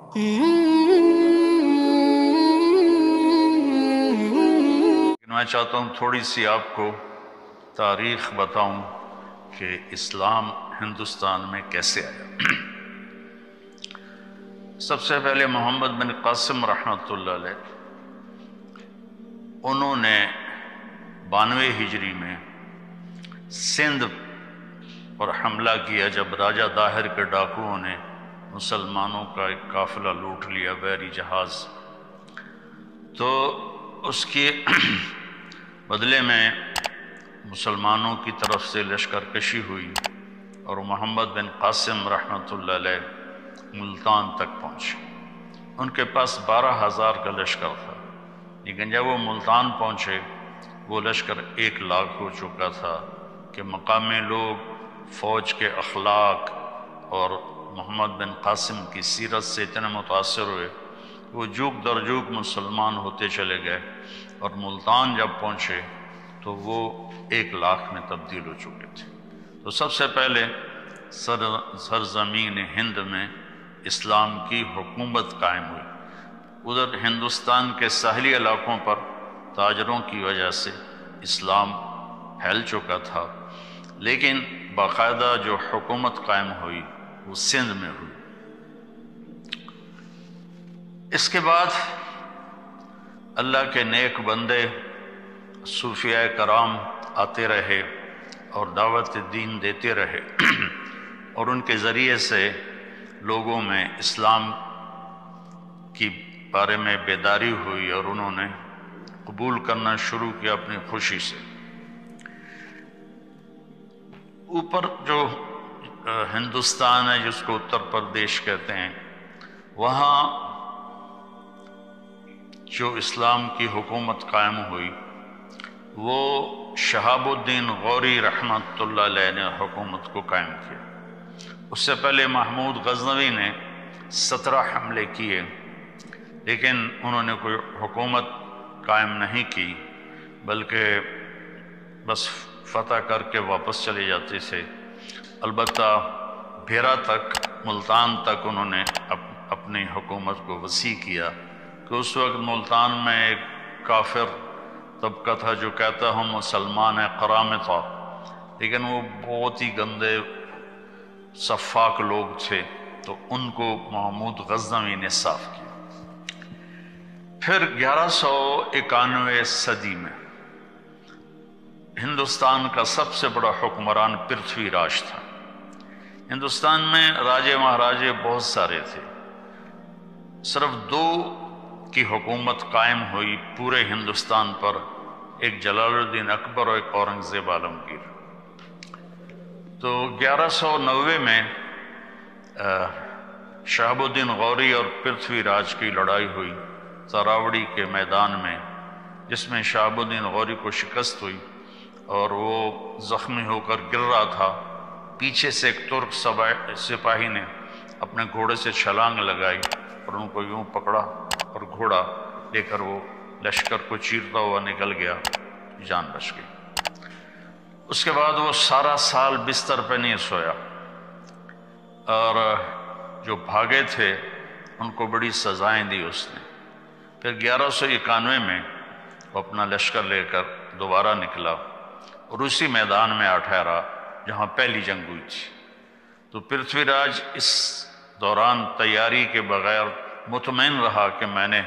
میں چاہتا ہوں تھوڑی سی آپ کو تاریخ بتاؤں کہ اسلام ہندوستان میں کیسے آیا۔ سب سے پہلے محمد بن قاسم رحمۃ اللہ علیہ، انہوں نے 92 ہجری میں سندھ پر حملہ کیا جب راجہ داہر کے ڈاکوؤں نے مسلمانوں کا ایک قافلہ لوٹ لیا، بحری جہاز۔ تو اس کے بدلے میں مسلمانوں کی طرف سے لشکر کشی ہوئی اور محمد بن قاسم رحمۃ اللہ علیہ ملتان تک پہنچے۔ ان کے پاس 12,000 کا لشکر تھا، لیکن جب وہ ملتان پہنچے وہ لشکر 1 لاکھ ہو چکا تھا کہ مقامی لوگ فوج کے اخلاق اور محمد بن قاسم کی سیرت سے اتنے متاثر ہوئے، وہ جوک در جوک مسلمان ہوتے چلے گئے، اور ملتان جب پہنچے تو وہ 1 لاکھ میں تبدیل ہو چکے تھے۔ تو سب سے پہلے سرزمین ہند میں اسلام کی حکومت قائم ہوئی۔ ادھر ہندوستان کے ساحلی علاقوں پر تاجروں کی وجہ سے اسلام پھیل چکا تھا، لیکن باقاعدہ جو حکومت قائم ہوئی وہ سندھ میں ہوئی۔ اس کے بعد اللہ کے نیک بندے صوفیاء کرام آتے رہے اور دعوت دین دیتے رہے، اور ان کے ذریعے سے لوگوں میں اسلام کی بارے میں بیداری ہوئی اور انہوں نے قبول کرنا شروع کیا اپنی خوشی سے۔ اوپر جو ہندوستان ہے جس کو اتر پردیش کہتے ہیں، وہاں جو اسلام کی حکومت قائم ہوئی وہ شہاب الدین غوری رحمۃ اللہ علیہ نے حکومت کو قائم کیا۔ اس سے پہلے محمود غزنوی نے 17 حملے کیے، لیکن انہوں نے کوئی حکومت قائم نہیں کی، بلکہ بس فتح کر کے واپس چلے جاتے تھے۔ البتہ بھیرا تک، ملتان تک انہوں نے اپنی حکومت کو وسیع کیا، کہ اس وقت ملتان میں ایک کافر طبقہ تھا جو کہتا ہم مسلمان ہیں، قرامطہ، لیکن وہ بہت ہی گندے سفاک لوگ تھے، تو ان کو محمود غزنوی نے صاف کیا۔ پھر 1191 صدی میں ہندوستان کا سب سے بڑا حکمران پرتھوی راج تھا۔ ہندوستان میں راجے مہاراجے بہت سارے تھے، صرف 2 کی حکومت قائم ہوئی پورے ہندوستان پر، ایک جلال الدین اکبر اور ایک اورنگزیب عالمگیر۔ تو 1190 میں شہاب الدین غوری اور پرتھوی راج کی لڑائی ہوئی تراوڑی کے میدان میں، جس میں شہاب الدین غوری کو شکست ہوئی اور وہ زخمی ہو کر گر رہا تھا۔ پیچھے سے ایک ترک سپاہی نے اپنے گھوڑے سے چھلانگ لگائی اور ان کو یوں پکڑا اور گھوڑا لے کر وہ لشکر کو چیرتا ہوا نکل گیا، جان بچ گئی۔ اس کے بعد وہ سارا سال بستر پہ نہیں سویا، اور جو بھاگے تھے ان کو بڑی سزائیں دی اس نے۔ پھر 1191 میں وہ اپنا لشکر لے کر دوبارہ نکلا اور اسی میدان میں آ ٹھہرا جہاں پہلی جنگ ہوئی تھی۔ تو پرتھوی راج اس دوران تیاری کے بغیر مطمئن رہا کہ میں نے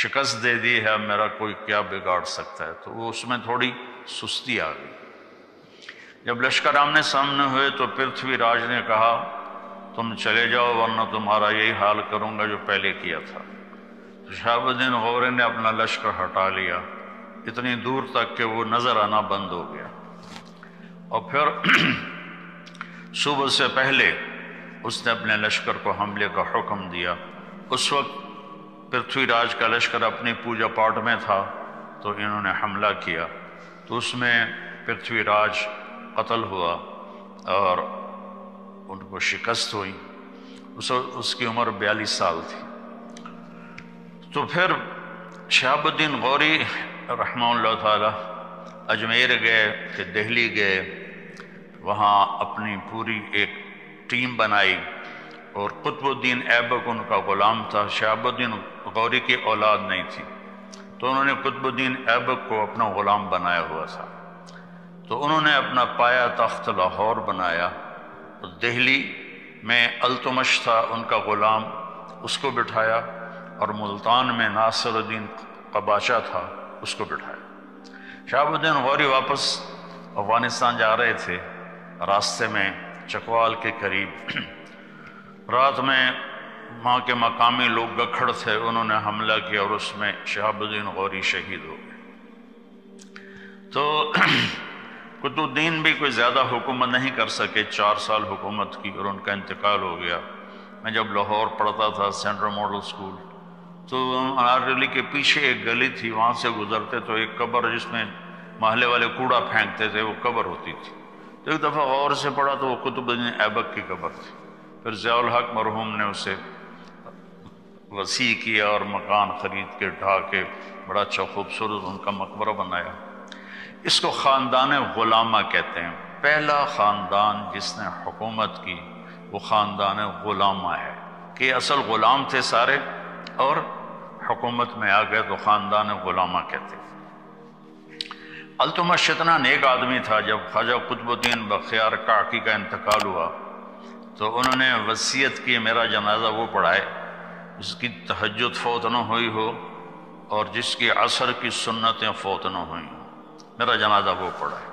شکست دے دی ہے، میرا کوئی کیا بگاڑ سکتا ہے، تو وہ اس میں تھوڑی سستی آ گئی۔ جب لشکر آمنے سامنے ہوئے تو پرتھوی راج نے کہا تم چلے جاؤ ورنہ تمہارا یہی حال کروں گا جو پہلے کیا تھا۔ تو شہاب الدین غوری نے اپنا لشکر ہٹا لیا اتنی دور تک کہ وہ نظر آنا بند ہو گیا، اور پھر صبح سے پہلے اس نے اپنے لشکر کو حملے کا حکم دیا۔ اس وقت پرتھوی راج کا لشکر اپنی پوجا پاٹ میں تھا، تو انہوں نے حملہ کیا، تو اس میں پرتھوی راج قتل ہوا اور ان کو شکست ہوئی۔ اس کی عمر 42 سال تھی۔ تو پھر شہاب الدین غوری رحمہ اللہ تعالی اجمیر گئے، پھر دہلی گئے، وہاں اپنی پوری ایک ٹیم بنائی اور قطب الدین ایبک ان کا غلام تھا، شہاب الدین غوری کی اولاد نہیں تھی، تو انہوں نے قطب الدین ایبک کو اپنا غلام بنایا ہوا تھا۔ تو انہوں نے اپنا پایا تخت لاہور بنایا، دہلی میں التمش تھا ان کا غلام، اس کو بٹھایا، اور ملتان میں ناصر الدین قباچہ تھا، اس کو بٹھایا۔ شہاب الدین غوری واپس افغانستان جا رہے تھے، راستے میں چکوال کے قریب رات میں وہاں کے مقامی لوگ گکھڑ تھے، انہوں نے حملہ کیا اور اس میں شہاب الدین غوری شہید ہو گئے۔ تو قطب الدین بھی کوئی زیادہ حکومت نہیں کر سکے، 4 سال حکومت کی اور ان کا انتقال ہو گیا۔ میں جب لاہور پڑھتا تھا سینٹرل ماڈل اسکول، تو انارگلی کے پیچھے ایک گلی تھی، وہاں سے گزرتے تو ایک قبر جس میں محلے والے کوڑا پھینکتے تھے وہ قبر ہوتی تھی، تو ایک دفعہ غور سے پڑھا تو وہ قطب الدین ایبک کی قبر تھی۔ پھر ضیاء الحق مرحوم نے اسے وسیع کیا اور مکان خرید کے ڈھا کے بڑا اچھا خوبصورت ان کا مقبرہ بنایا۔ اس کو خاندان غلامہ کہتے ہیں۔ پہلا خاندان جس نے حکومت کی وہ خاندان غلامہ ہے، کہ اصل غلام تھے سارے اور حکومت میں آ گئے تو خاندان غلامہ کہتے ہیں۔ التمش اتنا نیک آدمی تھا، جب خواجہ قطب الدین بختیار کاکی کا انتقال ہوا تو انہوں نے وصیت کی میرا جنازہ وہ پڑھائے جس کی تہجد فوت نہ ہوئی ہو اور جس کی عصر کی سنتیں فوت نہ ہوئی ہوں، میرا جنازہ وہ پڑھائے۔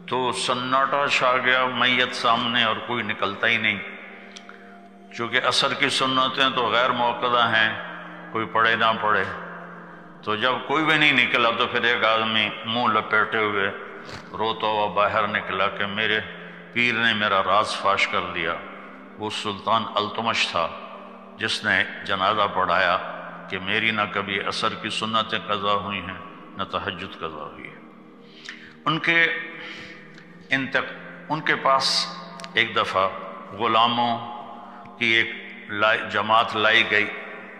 تو سناٹا چھا گیا، میت سامنے اور کوئی نکلتا ہی نہیں، چونکہ عصر کی سنتیں تو غیر موقدہ ہیں، کوئی پڑھے نہ پڑھے۔ تو جب کوئی بھی نہیں نکلا تو پھر ایک آدمی منہ لپیٹے ہوئے روتا ہوا باہر نکلا کہ میرے پیر نے میرا راز فاش کر دیا۔ وہ سلطان التمش تھا جس نے جنازہ پڑھایا کہ میری نہ کبھی عصر کی سنتیں قضا ہوئی ہیں نہ تہجد قضا ہوئی ہے۔ ان کے پاس ایک دفعہ غلاموں کی ایک جماعت لائی گئی،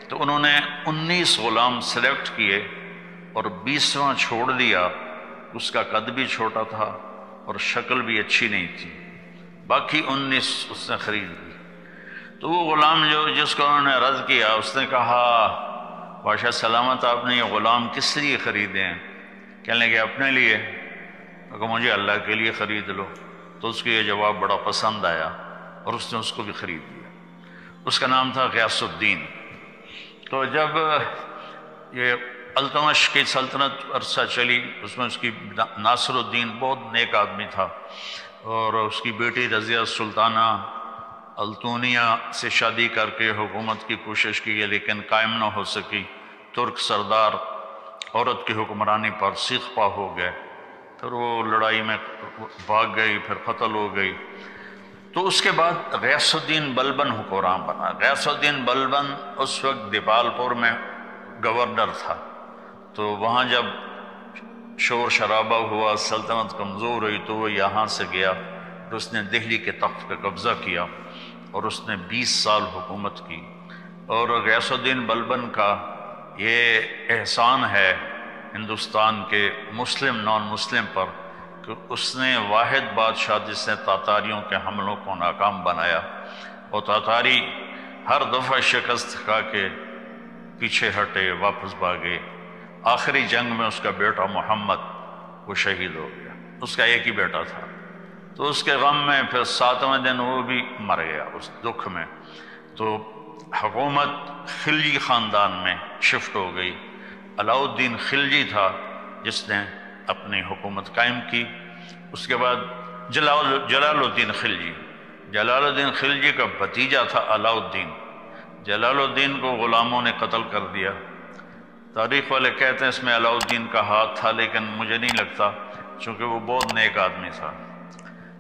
تو انہوں نے 19 غلام سلیکٹ کیے اور 20واں چھوڑ دیا۔ اس کا قد بھی چھوٹا تھا اور شکل بھی اچھی نہیں تھی، باقی 19 اس نے خرید لی۔ تو وہ غلام جس کو انہوں نے رد کیا، اس نے کہا بادشاہ سلامت آپ نے یہ غلام کس لیے خریدے ہیں؟ کہنے لگے اپنے لیے۔ کہ مجھے اللہ کے لیے خرید لو۔ تو اس کو یہ جواب بڑا پسند آیا اور اس نے اس کو بھی خرید لیا۔ اس کا نام تھا غیاث الدین۔ تو جب یہ التمش کی سلطنت عرصہ چلی، اس میں اس کی ناصر الدین بہت نیک آدمی تھا، اور اس کی بیٹی رضیہ سلطانہ التونیہ سے شادی کر کے حکومت کی کوشش کی لیکن قائم نہ ہو سکی۔ ترک سردار عورت کی حکمرانی پر سیخ پا ہو گئے، پھر وہ لڑائی میں بھاگ گئی، پھر قتل ہو گئی۔ تو اس کے بعد غیاث الدین بلبن حکمران بنا۔ غیاث الدین بلبن اس وقت دیپال پور میں گورنر تھا، تو وہاں جب شور شرابہ ہوا، سلطنت کمزور ہوئی، تو وہ یہاں سے گیا اور اس نے دہلی کے تخت پہ قبضہ کیا اور اس نے 20 سال حکومت کی۔ اور غیاث الدین بلبن کا یہ احسان ہے ہندوستان کے مسلم نان مسلم پر کہ اس نے واحد بادشاہ جس نے تاتاریوں کے حملوں کو ناکام بنایا، اور تاتاری ہر دفعہ شکست کھا کے پیچھے ہٹے، واپس بھاگے۔ آخری جنگ میں اس کا بیٹا محمد وہ شہید ہو گیا، اس کا ایک ہی بیٹا تھا۔ تو اس کے غم میں پھر 7ویں دن وہ بھی مر گیا اس دکھ میں۔ تو حکومت خلجی خاندان میں شفٹ ہو گئی۔ علاؤ الدین خلجی تھا جس نے اپنی حکومت قائم کی۔ اس کے بعد جلال الدین خلجی، جلال الدین خلجی کا بھتیجا تھا علاؤ الدین۔ جلال الدین کو غلاموں نے قتل کر دیا۔ تاریخ والے کہتے ہیں اس میں علاؤ الدین کا ہاتھ تھا، لیکن مجھے نہیں لگتا چونکہ وہ بہت نیک آدمی تھا۔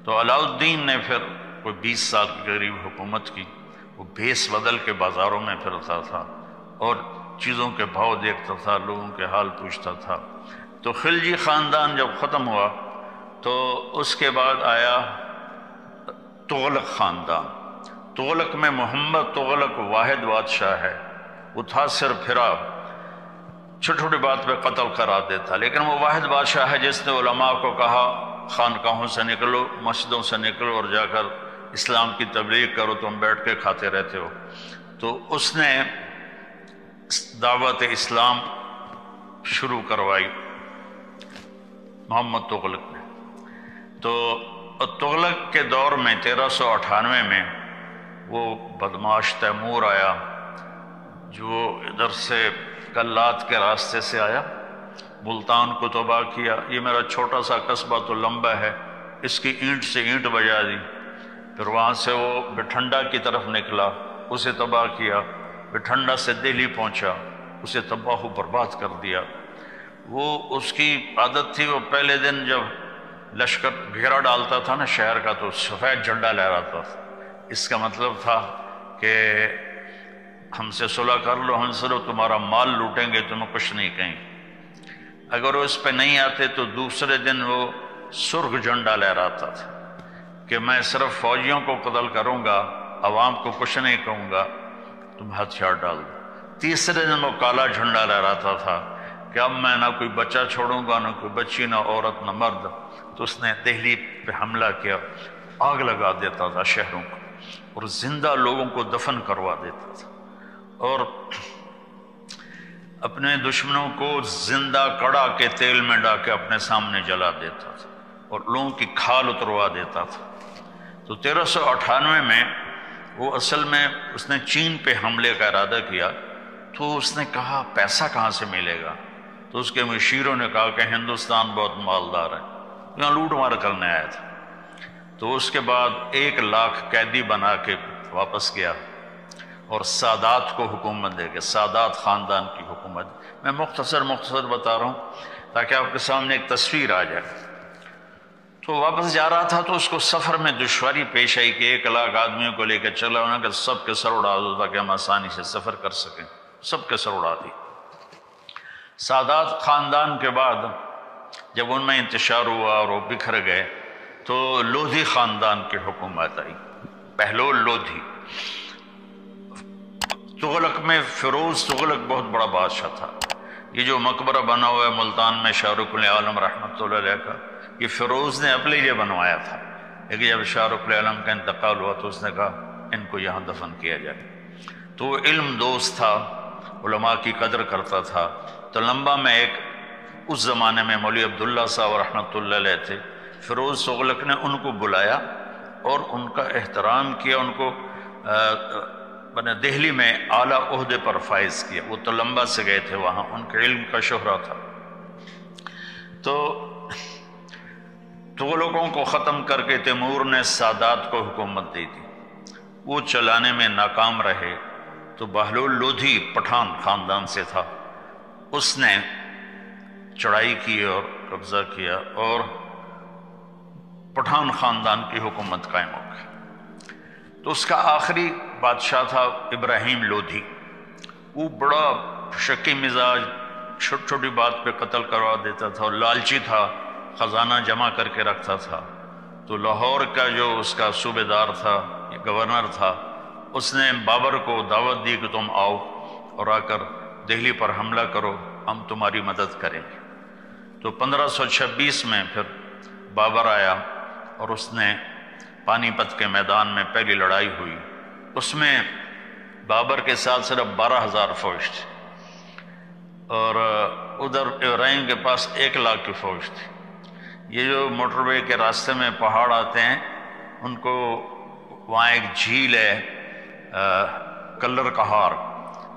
تو علاؤ الدین نے پھر کوئی 20 سال کے قریب حکومت کی۔ وہ بھیس بدل کے بازاروں میں پھرتا تھا اور چیزوں کے بھاؤ دیکھتا تھا، لوگوں کے حال پوچھتا تھا۔ تو خلجی خاندان جب ختم ہوا تو اس کے بعد آیا تغلق خاندان۔ تغلق میں محمد تغلق واحد بادشاہ ہے۔ وہ تھا صرف پھرا، چھوٹی چھوٹی بات پہ قتل کرا دیتا، لیکن وہ واحد بادشاہ ہے جس نے علماء کو کہا خانقاہوں سے نکلو، مسجدوں سے نکلو اور جا کر اسلام کی تبلیغ کرو تم بیٹھ کے کھاتے رہتے ہو۔ تو اس نے دعوت اسلام شروع کروائی محمد تغلق نے۔ تو تغلق کے دور میں 1398 میں وہ بدماش تیمور آیا جو ادھر سے کلات کے راستے سے آیا، ملتان کو تباہ کیا۔ یہ میرا چھوٹا سا قصبہ تو لمبا ہے، اس کی اینٹ سے اینٹ بجا دی۔ پھر وہاں سے وہ بٹھنڈا کی طرف نکلا، اسے تباہ کیا۔ بٹھنڈا سے دہلی پہنچا، اسے تباہ و برباد کر دیا۔ وہ اس کی عادت تھی، وہ پہلے دن جب لشکر گھیرا ڈالتا تھا نا شہر کا تو سفید جھنڈا لہراتا تھا۔ اس کا مطلب تھا کہ ہم سے صلح کر لو، ہم سے تمہارا مال لوٹیں گے، تمہیں کچھ نہیں کہیں۔ اگر وہ اس پہ نہیں آتے تو دوسرے دن وہ سرخ جھنڈا لہراتا تھا کہ میں صرف فوجیوں کو قتل کروں گا، عوام کو کچھ نہیں کہوں گا، تم ہتھیار ڈال دو۔ تیسرے دن وہ کالا جھنڈا لہراتا تھا کہ اب میں نہ کوئی بچہ چھوڑوں گا، نہ کوئی بچی، نہ عورت، نہ مرد۔ تو اس نے دہلی پہ حملہ کیا، آگ لگا دیتا تھا شہروں کو، اور زندہ لوگوں کو دفن کروا دیتا تھا، اور اپنے دشمنوں کو زندہ کڑا کے تیل میں ڈال کے اپنے سامنے جلا دیتا تھا، اور لوگوں کی کھال اتروا دیتا تھا۔ تو 1398 میں وہ اصل میں اس نے چین پہ حملے کا ارادہ کیا۔ تو اس نے کہا پیسہ کہاں سے ملے گا؟ تو اس کے مشیروں نے کہا کہ ہندوستان بہت مالدار ہے، یہاں لوٹ مار کرنے آیا تھا۔ تو اس کے بعد 1 لاکھ قیدی بنا کے واپس گیا، اور سادات کو حکومت دے کے، سادات خاندان کی حکومت۔ میں مختصر بتا رہا ہوں تاکہ آپ کے سامنے ایک تصویر آ جائے۔ تو واپس جا رہا تھا تو اس کو سفر میں دشواری پیش آئی کہ 1 لاکھ آدمیوں کو لے کے چلا ہونا کہ سب کے سر اڑا دو تاکہ ہم آسانی سے سفر کر سکیں۔ سب کے سر اڑا دی۔ سادات خاندان کے بعد جب ان میں انتشار ہوا اور وہ بکھر گئے تو لودھی خاندان کی حکومت آئی، بہلول لودھی۔ تغلق میں فیروز تغلق بہت بڑا بادشاہ تھا۔ یہ جو مقبرہ بنا ہوا ہے ملتان میں شاہ رخ العالم رحمۃ اللہ علیہ کا، یہ فیروز نے اپنے لیے بنوایا تھا، لیکن جب شاہ رخ العالم کا انتقال ہوا تو اس نے کہا ان کو یہاں دفن کیا جائے۔ تو وہ علم دوست تھا، علماء کی قدر کرتا تھا۔ تو لمبا میں ایک اس زمانے میں مولوی عبداللہ صاحب رحمۃ اللہ علیہ تھے، فیروز تغلق نے ان کو بلایا اور ان کا احترام کیا، ان کو دہلی میں اعلیٰ عہدے پر فائز کیا۔ وہ تو لمبا سے گئے تھے وہاں، ان کے علم کا شہرہ تھا۔ تو تغلقوں کو ختم کر کے تیمور نے سادات کو حکومت دی تھی، وہ چلانے میں ناکام رہے۔ تو بہلول لودھی پٹھان خاندان سے تھا، اس نے چڑھائی کی اور قبضہ کیا اور پٹھان خاندان کی حکومت قائم ہو گئی۔ تو اس کا آخری بادشاہ تھا ابراہیم لودھی۔ وہ بڑا شکی مزاج، چھوٹی چھوٹی بات پہ قتل کروا دیتا تھا، اور لالچی تھا، خزانہ جمع کر کے رکھتا تھا۔ تو لاہور کا جو اس کا صوبے دار تھا، گورنر تھا، اس نے بابر کو دعوت دی کہ تم آؤ اور آ کر دہلی پر حملہ کرو، ہم تمہاری مدد کریں گے۔ تو 1526 میں پھر بابر آیا اور اس نے پانی پت کے میدان میں پہلی لڑائی ہوئی۔ اس میں بابر کے ساتھ صرف 12,000 فوج تھی، اور ادھر ابراہیم کے پاس 1 لاکھ کی فوج تھی۔ یہ جو موٹر وے کے راستے میں پہاڑ آتے ہیں، ان کو وہاں ایک جھیل ہے کلر کہار،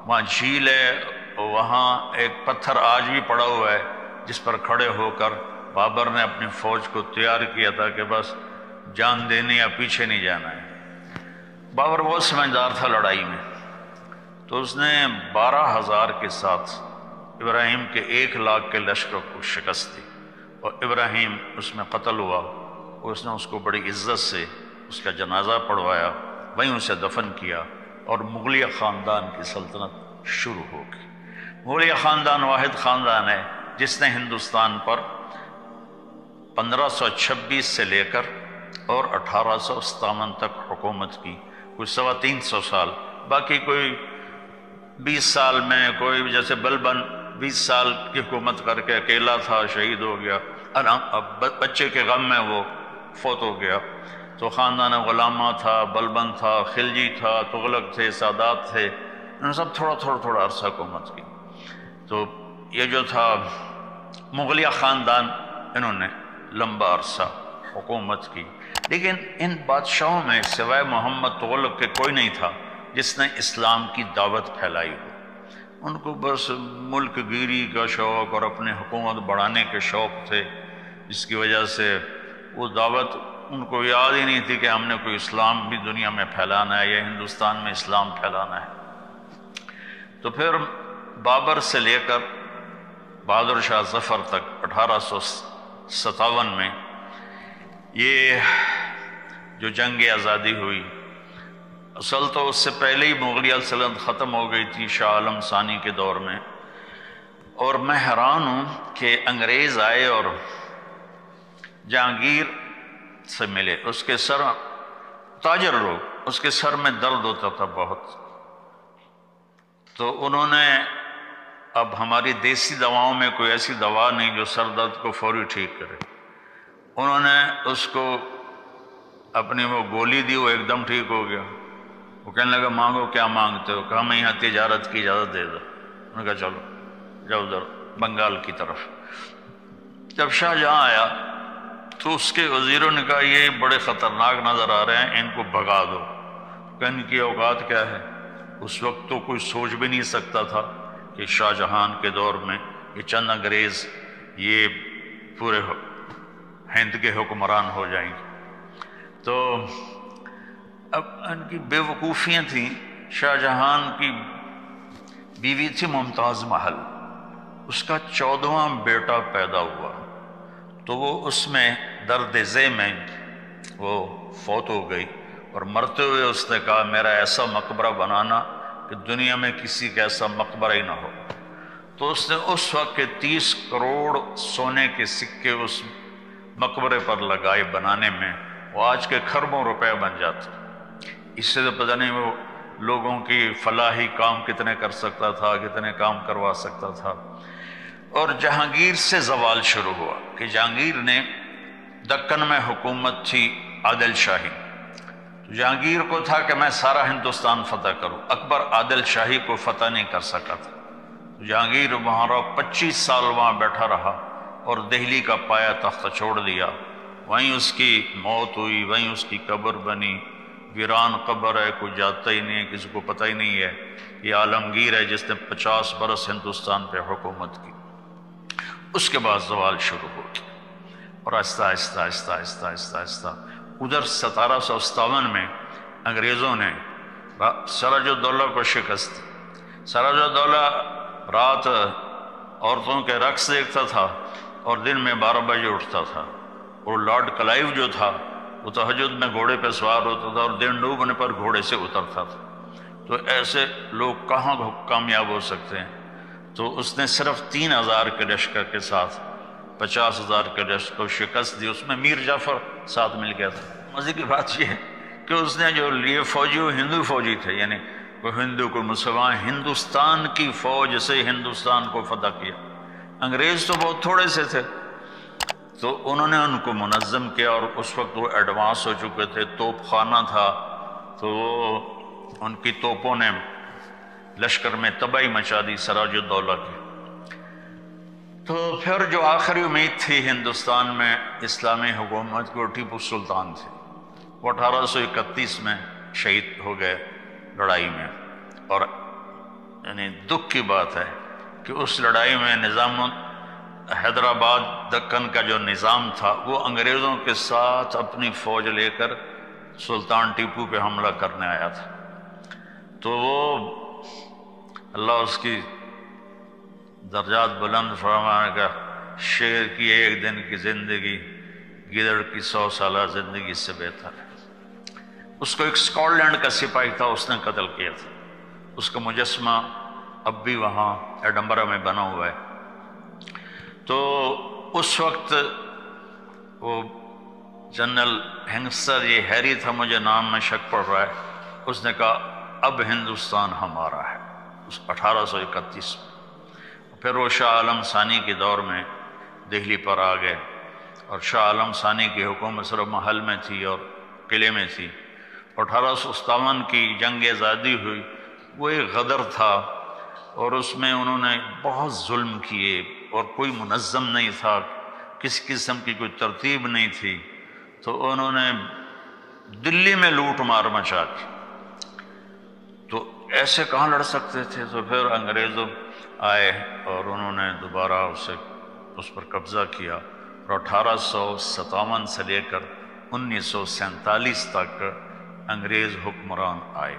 وہاں جھیل ہے، وہاں ایک پتھر آج بھی پڑا ہوا ہے جس پر کھڑے ہو کر بابر نے اپنی فوج کو تیار کیا تھا کہ بس جان دینی یا پیچھے نہیں جانا ہے۔ بابر بہت سمجھدار تھا لڑائی میں، تو اس نے 12,000 کے ساتھ ابراہیم کے 1 لاکھ کے لشکر کو شکست دی، اور ابراہیم اس میں قتل ہوا۔ اس نے اس کو بڑی عزت سے اس کا جنازہ پڑھوایا، وہیں اسے دفن کیا، اور مغلیہ خاندان کی سلطنت شروع ہو گئی۔ مغلیہ خاندان واحد خاندان ہے جس نے ہندوستان پر 1526 سے لے کر اور 1857 تک حکومت کی، کوئی 325 سال۔ باقی کوئی 20 سال میں، کوئی جیسے بلبن 20 سال کی حکومت کر کے اکیلا تھا، شہید ہو گیا، بچے کے غم میں وہ فوت ہو گیا۔ تو خاندان غلامہ تھا، بلبن تھا، خلجی تھا، تغلق تھے، سادات تھے، انہوں نے سب تھوڑا عرصہ حکومت کی۔ تو یہ جو تھا مغلیہ خاندان، انہوں نے لمبا عرصہ حکومت کی، لیکن ان بادشاہوں میں سوائے محمد تغلق کے کوئی نہیں تھا جس نے اسلام کی دعوت پھیلائی ہو۔ ان کو بس ملک گیری کا شوق اور اپنے حکومت بڑھانے کے شوق تھے، جس کی وجہ سے وہ دعوت ان کو یاد ہی نہیں تھی کہ ہم نے کوئی اسلام بھی دنیا میں پھیلانا ہے یا ہندوستان میں اسلام پھیلانا ہے۔ تو پھر بابر سے لے کر بہادر شاہ ظفر تک 1857 میں یہ جو جنگ آزادی ہوئی، اصل تو اس سے پہلے ہی مغلیہ سلطنت ختم ہو گئی تھی شاہ عالم ثانی کے دور میں، اور میں حیران ہوں کہ انگریز آئے اور جہانگیر سے ملے، اس کے سر تاجر لوگ، اس کے سر میں درد ہوتا تھا بہت، تو انہوں نے، اب ہماری دیسی دواؤں میں کوئی ایسی دوا نہیں جو سر درد کو فوری ٹھیک کرے، انہوں نے اس کو اپنی وہ گولی دی، وہ ایک دم ٹھیک ہو گیا۔ وہ کہنے لگا مانگو کیا مانگتے ہو؟ کہا میں یہاں تجارت کی اجازت دے دو۔ انہوں نے کہا چلو جاؤ ادھر بنگال کی طرف۔ جب شاہ جہاں آیا تو اس کے وزیروں نے کہا یہ بڑے خطرناک نظر آ رہے ہیں، ان کو بھگا دو۔ کہ ان کی اوقات کیا ہے؟ اس وقت تو کوئی سوچ بھی نہیں سکتا تھا کہ شاہ جہان کے دور میں یہ چند انگریز یہ پورے ہند کے حکمران ہو جائیں گے۔ تو اب ان کی بے وقوفیاں تھیں۔ شاہ جہان کی بیوی تھی ممتاز محل، اس کا 14واں بیٹا پیدا ہوا، تو وہ اس میں درد ذہ میں وہ فوت ہو گئی، اور مرتے ہوئے اس نے کہا میرا ایسا مقبرہ بنانا کہ دنیا میں کسی کا ایسا مقبرہ ہی نہ ہو۔ تو اس نے اس وقت کے 30 کروڑ سونے کے سکے اس مقبرے پر لگائے بنانے میں، وہ آج کے کھربوں روپے بن جاتے۔ اس سے تو پتہ نہیں وہ لوگوں کی فلاحی کام کتنے کر سکتا تھا، کتنے کام کروا سکتا تھا۔ اور جہانگیر سے زوال شروع ہوا کہ جہانگیر نے دکن میں حکومت تھی عادل شاہی، تو جہانگیر کو تھا کہ میں سارا ہندوستان فتح کروں، اکبر عادل شاہی کو فتح نہیں کر سکا تھا۔ جہانگیر وہاں 25 سال وہاں بیٹھا رہا اور دہلی کا پایا تخت چھوڑ دیا، وہیں اس کی موت ہوئی، وہیں اس کی قبر بنی، ویران قبر ہے، کوئی جاتا ہی نہیں ہے، کسی کو پتہ ہی نہیں ہے۔ یہ عالمگیر ہے جس نے 50 برس ہندوستان پہ حکومت کی۔ اس کے بعد زوال شروع ہو گیا، اور آہستہ آہستہ آہستہ آہستہ آہستہ آہستہ ادھر 1757 میں انگریزوں نے سراج الدولہ کو شکست دی۔ سراج الدولہ رات عورتوں کے رقص دیکھتا تھا اور دن میں 12 بجے اٹھتا تھا، اور لارڈ کلائیو جو تھا وہ تہجد میں گھوڑے پہ سوار ہوتا تھا اور دن ڈوبنے پر گھوڑے سے اترتا تھا۔ تو ایسے لوگ کہاں کامیاب ہو سکتے ہیں؟ تو اس نے صرف 3000 کے لشکر کے ساتھ 50,000 کے لشکر کو شکست دی، اس میں میر جعفر ساتھ مل گیا تھا۔ مزے کی بات یہ ہے کہ اس نے جو لیے فوجی وہ ہندو فوجی تھے، یعنی کوئی ہندو کوئی مسلمان، ہندوستان کی فوج سے ہندوستان کو فتح کیا۔ انگریز تو بہت تھوڑے سے تھے، تو انہوں نے ان کو منظم کیا، اور اس وقت وہ ایڈوانس ہو چکے تھے، توپ خانہ تھا، تو ان کی توپوں نے لشکر میں تباہی مچا دی سراج الدولہ کی۔ تو پھر جو آخری امید تھی ہندوستان میں اسلامی حکومت کو، ٹیپو سلطان تھے، وہ 1831 میں شہید ہو گئے لڑائی میں۔ اور یعنی دکھ کی بات ہے کہ اس لڑائی میں نظام حیدرآباد دکن کا جو نظام تھا وہ انگریزوں کے ساتھ اپنی فوج لے کر سلطان ٹیپو پہ حملہ کرنے آیا تھا۔ تو وہ اللہ اس کی درجات بلند فرمانے کا، شیر کی ایک دن کی زندگی گیدڑ کی 100 سالہ زندگی سے بہتر ہے۔ اس کو ایک اسکاٹ لینڈ کا سپاہی تھا، اس نے قتل کیا تھا۔ اس کا مجسمہ اب بھی وہاں ایڈنبرا میں بنا ہوا ہے۔ تو اس وقت وہ جنرل ہنگسر، یہ ہیری تھا، مجھے نام میں شک پڑ رہا ہے، اس نے کہا اب ہندوستان ہمارا ہے، 1831 میں۔ پھر وہ شاہ عالم ثانی کے دور میں دہلی پر آ گئے، اور شاہ عالم ثانی کی حکومت صرف محل میں تھی، اور قلعے میں تھی۔ 1857 کی جنگ آزادی ہوئی، وہ ایک غدر تھا اور اس میں انہوں نے بہت ظلم کیے اور کوئی منظم نہیں تھا، کسی قسم کی کوئی ترتیب نہیں تھی، تو انہوں نے دلی میں لوٹ مار مچا دی۔ تو ایسے کہاں لڑ سکتے تھے؟ تو پھر انگریز آئے اور انہوں نے دوبارہ اس پر قبضہ کیا، اور 1857 سے لے کر 1947 تک انگریز حکمران آئے۔